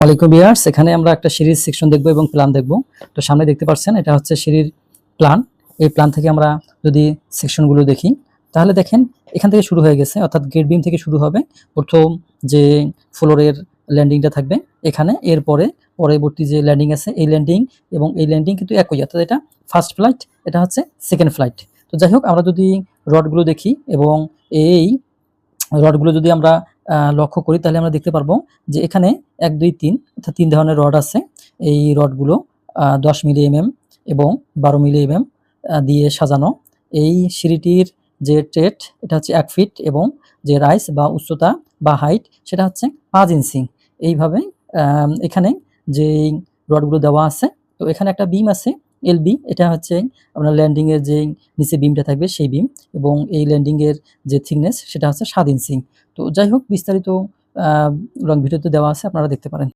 ওয়ালাইকুম ভিউয়ার্স, এখানে আমরা একটা সিঁড়ির সেকশন দেখব এবং প্ল্যান দেখব। তো সামনে দেখতে পাচ্ছেন এটা হচ্ছে সিঁড়ির প্ল্যান। এই প্ল্যান থেকে আমরা যদি সেকশনগুলো দেখি তাহলে দেখেন এখান থেকে শুরু হয়ে গেছে, অর্থাৎ গেট বিম থেকে শুরু হবে। প্রথম যে ফ্লোরের ল্যান্ডিংটা থাকবে এখানে, এরপরে পরবর্তী যে ল্যান্ডিং আছে এই ল্যান্ডিং এবং এই ল্যান্ডিং কিন্তু একই, অর্থাৎ এটা ফার্স্ট ফ্লাইট, এটা হচ্ছে সেকেন্ড ফ্লাইট। তো যাই হোক, আমরা যদি রডগুলো দেখি এবং এই রডগুলো যদি আমরা লক্ষ্য করি তাহলে আমরা দেখতে পারবো যে এখানে 1, 2, 3 অর্থাৎ 3 ধরনের রড আছে। এই রডগুলো 10 মিলি এবং 12 মিলি দিয়ে সাজানো। এই সিঁড়িটির যে ট্রেড এটা হচ্ছে 1 ফিট এবং যে রাইজ বা উচ্চতা বা হাইট সেটা হচ্ছে 5 ইঞ্চি। এইভাবে এখানে যেই রডগুলো দেওয়া আছে, তো এখানে একটা বিম আছে এলবি, এটা হচ্ছে আপনার ল্যান্ডিংয়ের যে নিচে বিমটা থাকবে সেই বিম, এবং এই ল্যান্ডিংয়ের যে থিকনেস সেটা হচ্ছে 7 ইঞ্চি। তো যাই হোক, বিস্তারিত লং ভিডিওতে দেওয়া আছে, আপনারা দেখতে পারেন।